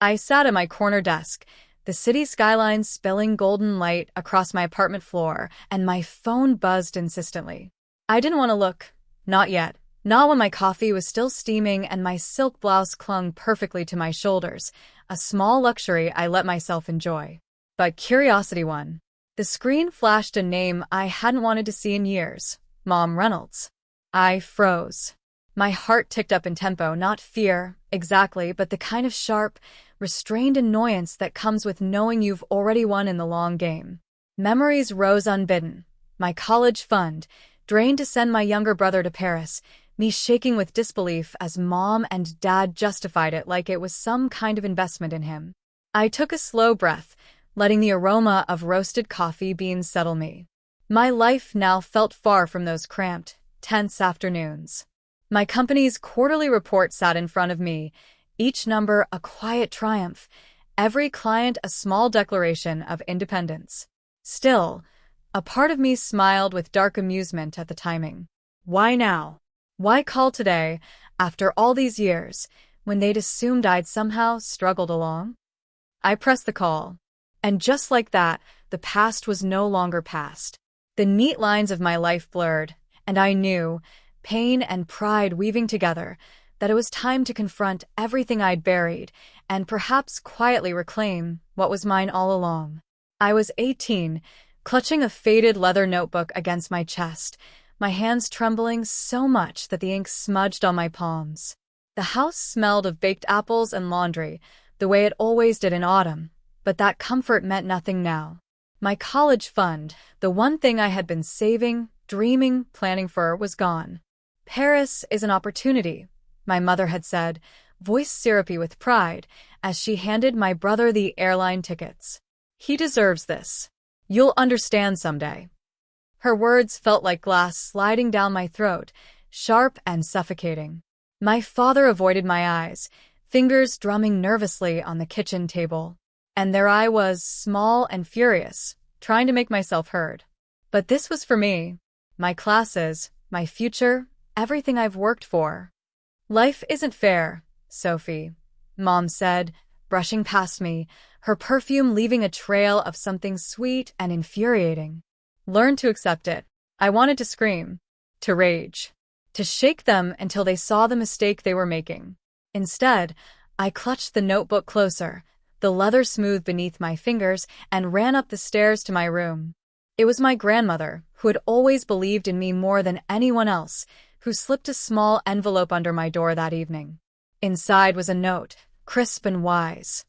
I sat at my corner desk, the city skyline spilling golden light across my apartment floor, and my phone buzzed insistently. I didn't want to look. Not yet. Not when my coffee was still steaming and my silk blouse clung perfectly to my shoulders, a small luxury I let myself enjoy. But curiosity won. The screen flashed a name I hadn't wanted to see in years, Mom Reynolds. I froze. My heart ticked up in tempo, not fear, exactly, but the kind of sharp, restrained annoyance that comes with knowing you've already won in the long game. Memories rose unbidden. My college fund, drained to send my younger brother to Paris, me shaking with disbelief as Mom and Dad justified it like it was some kind of investment in him. I took a slow breath, letting the aroma of roasted coffee beans settle me. My life now felt far from those cramped, tense afternoons. My company's quarterly report sat in front of me, each number a quiet triumph, every client a small declaration of independence. Still, a part of me smiled with dark amusement at the timing. Why now? Why call today, after all these years, when they'd assumed I'd somehow struggled along? I pressed the call. And just like that, the past was no longer past. The neat lines of my life blurred, and I knew, pain and pride weaving together, that it was time to confront everything I'd buried and perhaps quietly reclaim what was mine all along. I was 18, clutching a faded leather notebook against my chest, my hands trembling so much that the ink smudged on my palms. The house smelled of baked apples and laundry, the way it always did in autumn, but that comfort meant nothing now. My college fund, the one thing I had been saving, dreaming, planning for, was gone. Paris is an opportunity, my mother had said, voice syrupy with pride, as she handed my brother the airline tickets. He deserves this. You'll understand someday. Her words felt like glass sliding down my throat, sharp and suffocating. My father avoided my eyes, fingers drumming nervously on the kitchen table. And there I was, small and furious, trying to make myself heard. But this was for me. My classes, my future, everything I've worked for. Life isn't fair, Sophie, Mom said, brushing past me, her perfume leaving a trail of something sweet and infuriating. Learn to accept it. I wanted to scream, to rage, to shake them until they saw the mistake they were making. Instead, I clutched the notebook closer, the leather smooth beneath my fingers, and ran up the stairs to my room. It was my grandmother, who had always believed in me more than anyone else, who slipped a small envelope under my door that evening. Inside was a note, crisp and wise.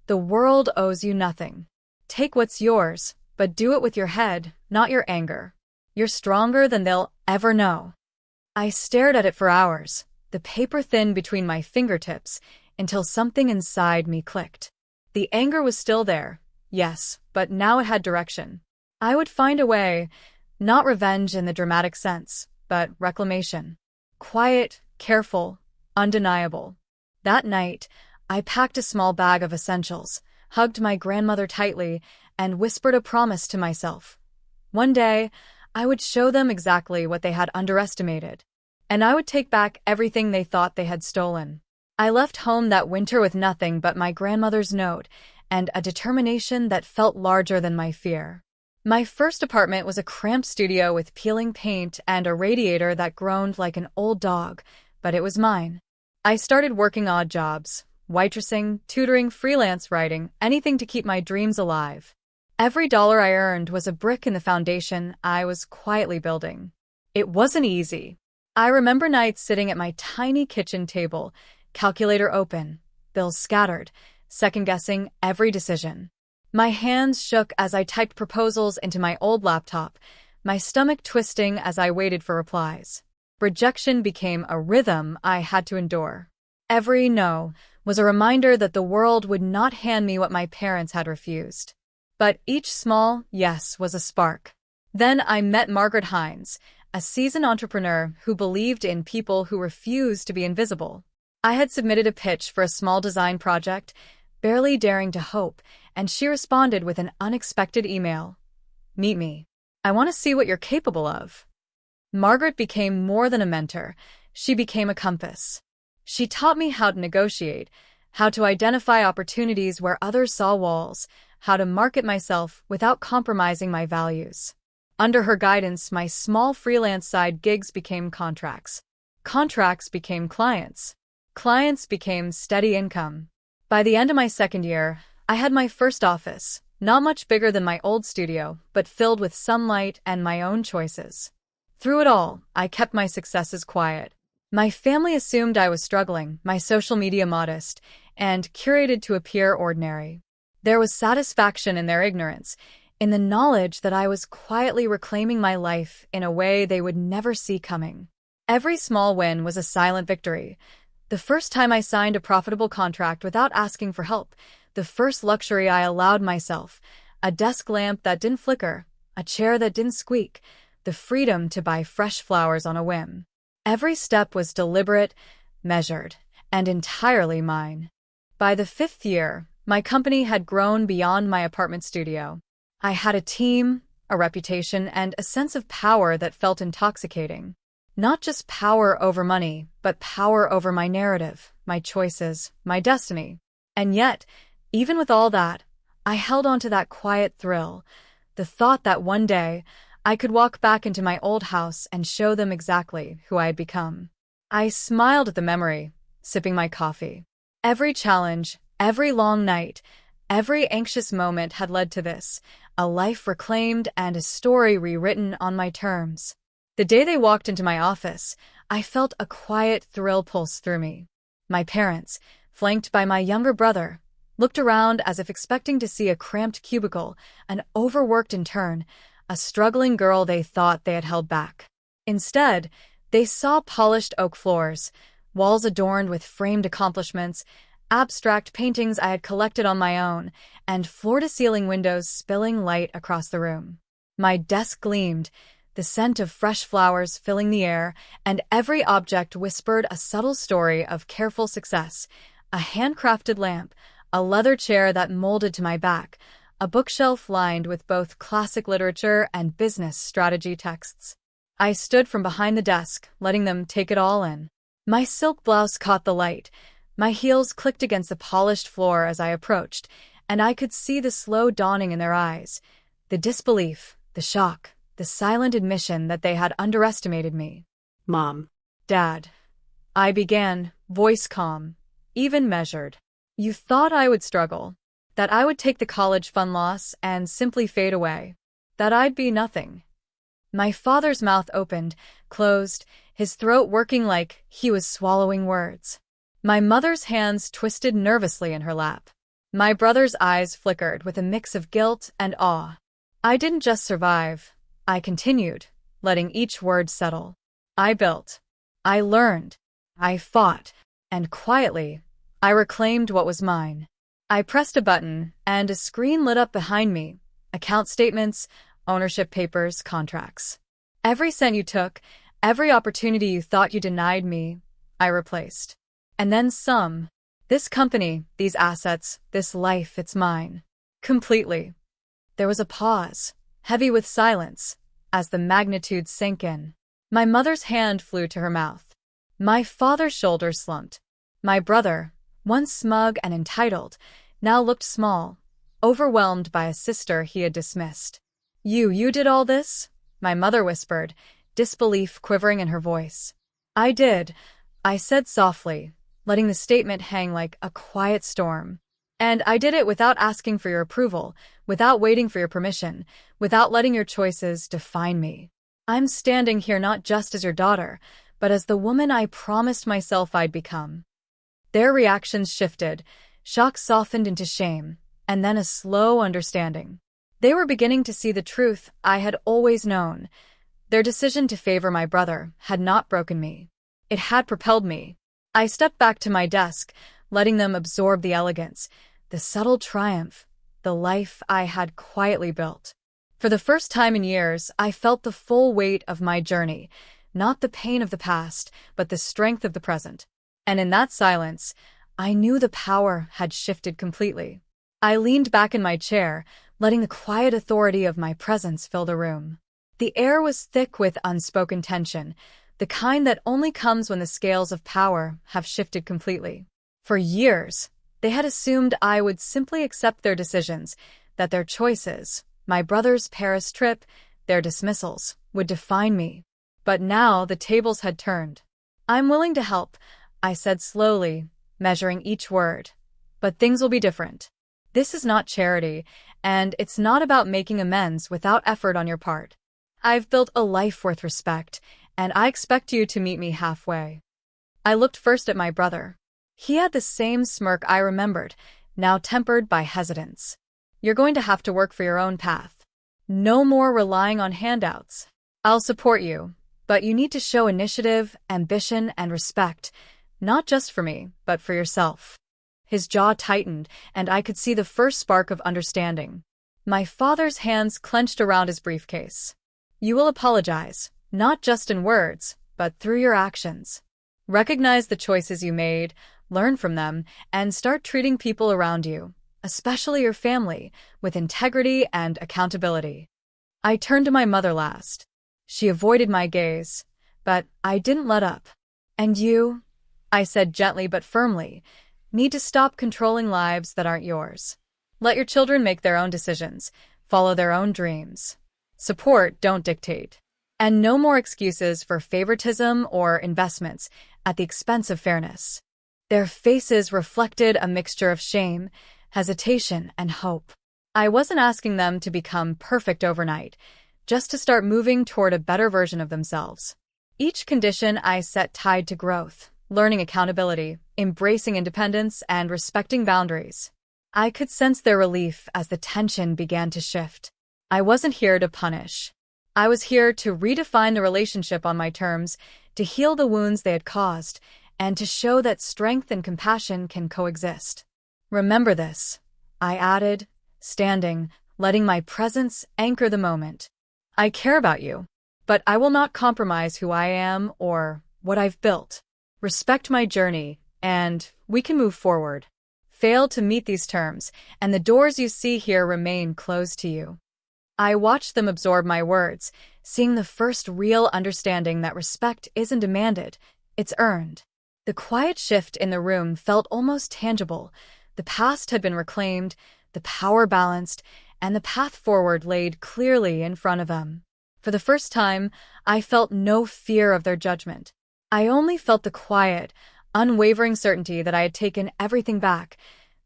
The world owes you nothing. Take what's yours, but do it with your head, not your anger. You're stronger than they'll ever know. I stared at it for hours, the paper thin between my fingertips, until something inside me clicked. The anger was still there, yes, but now it had direction. I would find a way, not revenge in the dramatic sense, but reclamation. Quiet, careful, undeniable. That night, I packed a small bag of essentials, hugged my grandmother tightly, and whispered a promise to myself. One day, I would show them exactly what they had underestimated, and I would take back everything they thought they had stolen. I left home that winter with nothing but my grandmother's note and a determination that felt larger than my fear. My first apartment was a cramped studio with peeling paint and a radiator that groaned like an old dog, but it was mine. I started working odd jobs, waitressing, tutoring, freelance writing, anything to keep my dreams alive. Every dollar I earned was a brick in the foundation I was quietly building. It wasn't easy. I remember nights sitting at my tiny kitchen table, calculator open, bills scattered, second-guessing every decision. My hands shook as I typed proposals into my old laptop, my stomach twisting as I waited for replies. Rejection became a rhythm I had to endure. Every no was a reminder that the world would not hand me what my parents had refused. But each small yes was a spark. Then I met Margaret Hines, a seasoned entrepreneur who believed in people who refused to be invisible. I had submitted a pitch for a small design project, barely daring to hope, and she responded with an unexpected email. Meet me. I want to see what you're capable of. Margaret became more than a mentor. She became a compass. She taught me how to negotiate, how to identify opportunities where others saw walls, how to market myself without compromising my values. Under her guidance, my small freelance side gigs became contracts. Contracts became clients. Clients became steady income. By the end of my second year, I had my first office, not much bigger than my old studio, but filled with sunlight and my own choices. Through it all, I kept my successes quiet. My family assumed I was struggling, my social media modest, and curated to appear ordinary. There was satisfaction in their ignorance, in the knowledge that I was quietly reclaiming my life in a way they would never see coming. Every small win was a silent victory. The first time I signed a profitable contract without asking for help, the first luxury I allowed myself, a desk lamp that didn't flicker, a chair that didn't squeak, the freedom to buy fresh flowers on a whim. Every step was deliberate, measured, and entirely mine. By the 5th year, my company had grown beyond my apartment studio. I had a team, a reputation, and a sense of power that felt intoxicating. Not just power over money, but power over my narrative, my choices, my destiny. And yet, even with all that, I held on to that quiet thrill, the thought that one day I could walk back into my old house and show them exactly who I had become. I smiled at the memory, sipping my coffee. Every challenge, every long night, every anxious moment had led to this, a life reclaimed and a story rewritten on my terms. The day they walked into my office, I felt a quiet thrill pulse through me. My parents, flanked by my younger brother, looked around as if expecting to see a cramped cubicle, an overworked intern, a struggling girl they thought they had held back. Instead, they saw polished oak floors, walls adorned with framed accomplishments, abstract paintings I had collected on my own, and floor-to-ceiling windows spilling light across the room. My desk gleamed, the scent of fresh flowers filling the air, and every object whispered a subtle story of careful success. A handcrafted lamp, a leather chair that molded to my back, a bookshelf lined with both classic literature and business strategy texts. I stood from behind the desk, letting them take it all in. My silk blouse caught the light. My heels clicked against the polished floor as I approached, and I could see the slow dawning in their eyes, the disbelief, the shock, the silent admission that they had underestimated me. Mom. Dad. I began, voice calm, even measured. You thought I would struggle, that I would take the college fund loss and simply fade away, that I'd be nothing. My father's mouth opened, closed, his throat working like he was swallowing words. My mother's hands twisted nervously in her lap. My brother's eyes flickered with a mix of guilt and awe. I didn't just survive, I continued, letting each word settle. I built. I learned. I fought. And quietly, I reclaimed what was mine. I pressed a button, and a screen lit up behind me. Account statements, ownership papers, contracts. Every cent you took, every opportunity you thought you denied me, I replaced. And then some. This company, these assets, this life, it's mine. Completely. There was a pause, heavy with silence, as the magnitude sank in. My mother's hand flew to her mouth. My father's shoulders slumped. My brother, once smug and entitled, now looked small, overwhelmed by a sister he had dismissed. You did all this? My mother whispered, disbelief quivering in her voice. I did, I said softly, letting the statement hang like a quiet storm. And I did it without asking for your approval, without waiting for your permission, without letting your choices define me. I'm standing here not just as your daughter, but as the woman I promised myself I'd become. Their reactions shifted, shock softened into shame, and then a slow understanding. They were beginning to see the truth I had always known. Their decision to favor my brother had not broken me. It had propelled me. I stepped back to my desk, letting them absorb the elegance, the subtle triumph, the life I had quietly built. For the first time in years, I felt the full weight of my journey, not the pain of the past, but the strength of the present. And in that silence, I knew the power had shifted completely. I leaned back in my chair, letting the quiet authority of my presence fill the room. The air was thick with unspoken tension, the kind that only comes when the scales of power have shifted completely. For years, They had assumed I would simply accept their decisions, that their choices, my brother's Paris trip, their dismissals, would define me. But now the tables had turned. "I'm willing to help," I said slowly, measuring each word. "But things will be different. This is not charity, and it's not about making amends without effort on your part. I've built a life worth respect, and I expect you to meet me halfway." I looked first at my brother. He had the same smirk I remembered, now tempered by hesitance. "You're going to have to work for your own path. No more relying on handouts. I'll support you, but you need to show initiative, ambition, and respect, not just for me, but for yourself." His jaw tightened, and I could see the first spark of understanding. My father's hands clenched around his briefcase. "You will apologize, not just in words, but through your actions. Recognize the choices you made, learn from them, and start treating people around you, especially your family, with integrity and accountability." I turned to my mother last. She avoided my gaze, but I didn't let up. "And you," I said gently but firmly, "need to stop controlling lives that aren't yours. Let your children make their own decisions, follow their own dreams. Support, don't dictate. And no more excuses for favoritism or investments at the expense of fairness." Their faces reflected a mixture of shame, hesitation, and hope. I wasn't asking them to become perfect overnight, just to start moving toward a better version of themselves. Each condition I set tied to growth, learning accountability, embracing independence, and respecting boundaries. I could sense their relief as the tension began to shift. I wasn't here to punish. I was here to redefine the relationship on my terms, to heal the wounds they had caused, and to show that strength and compassion can coexist. "Remember this," I added, standing, letting my presence anchor the moment. "I care about you, but I will not compromise who I am or what I've built. Respect my journey, and we can move forward. Fail to meet these terms, and the doors you see here remain closed to you." I watched them absorb my words, seeing the first real understanding that respect isn't demanded, it's earned. The quiet shift in the room felt almost tangible. The past had been reclaimed, the power balanced, and the path forward laid clearly in front of them. For the first time, I felt no fear of their judgment. I only felt the quiet, unwavering certainty that I had taken everything back,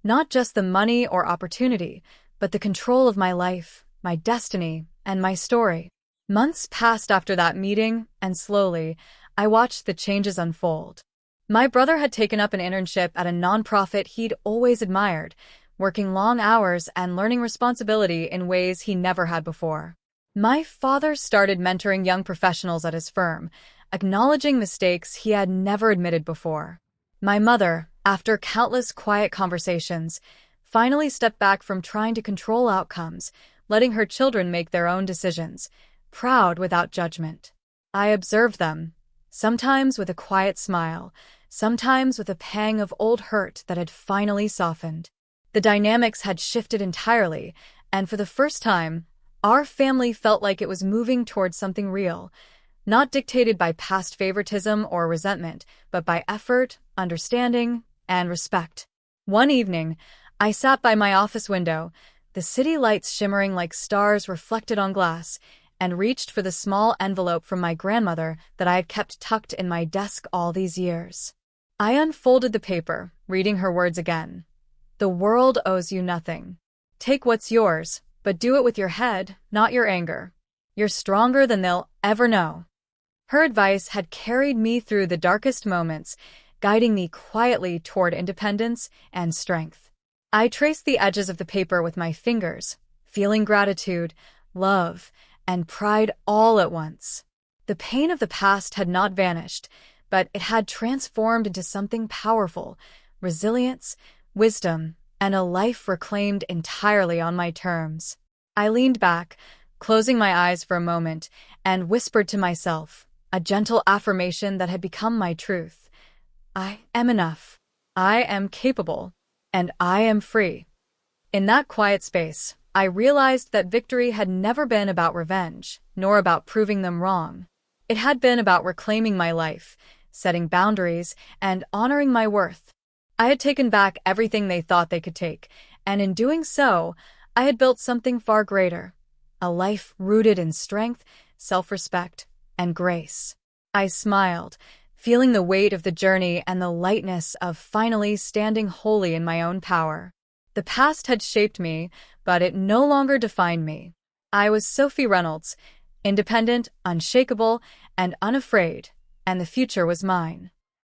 not just the money or opportunity, but the control of my life, my destiny, and my story. Months passed after that meeting, and slowly, I watched the changes unfold. My brother had taken up an internship at a nonprofit he'd always admired, working long hours and learning responsibility in ways he never had before. My father started mentoring young professionals at his firm, acknowledging mistakes he had never admitted before. My mother, after countless quiet conversations, finally stepped back from trying to control outcomes, letting her children make their own decisions, proud without judgment. I observed them, sometimes with a quiet smile, sometimes with a pang of old hurt that had finally softened. The dynamics had shifted entirely, and for the first time, our family felt like it was moving towards something real, not dictated by past favoritism or resentment, but by effort, understanding, and respect. One evening, I sat by my office window, the city lights shimmering like stars reflected on glass, and reached for the small envelope from my grandmother that I had kept tucked in my desk all these years. I unfolded the paper, reading her words again. "The world owes you nothing. Take what's yours, but do it with your head, not your anger. You're stronger than they'll ever know." Her advice had carried me through the darkest moments, guiding me quietly toward independence and strength. I traced the edges of the paper with my fingers, feeling gratitude, love, and pride all at once. The pain of the past had not vanished, but it had transformed into something powerful, resilience, wisdom, and a life reclaimed entirely on my terms. I leaned back, closing my eyes for a moment, and whispered to myself, a gentle affirmation that had become my truth. I am enough. I am capable. And I am free. In that quiet space, I realized that victory had never been about revenge, nor about proving them wrong. It had been about reclaiming my life, setting boundaries, and honoring my worth. I had taken back everything they thought they could take, and in doing so, I had built something far greater, a life rooted in strength, self-respect, and grace. I smiled, feeling the weight of the journey and the lightness of finally standing wholly in my own power. The past had shaped me, but it no longer defined me. I was Sophie Reynolds, independent, unshakable, and unafraid, and the future was mine.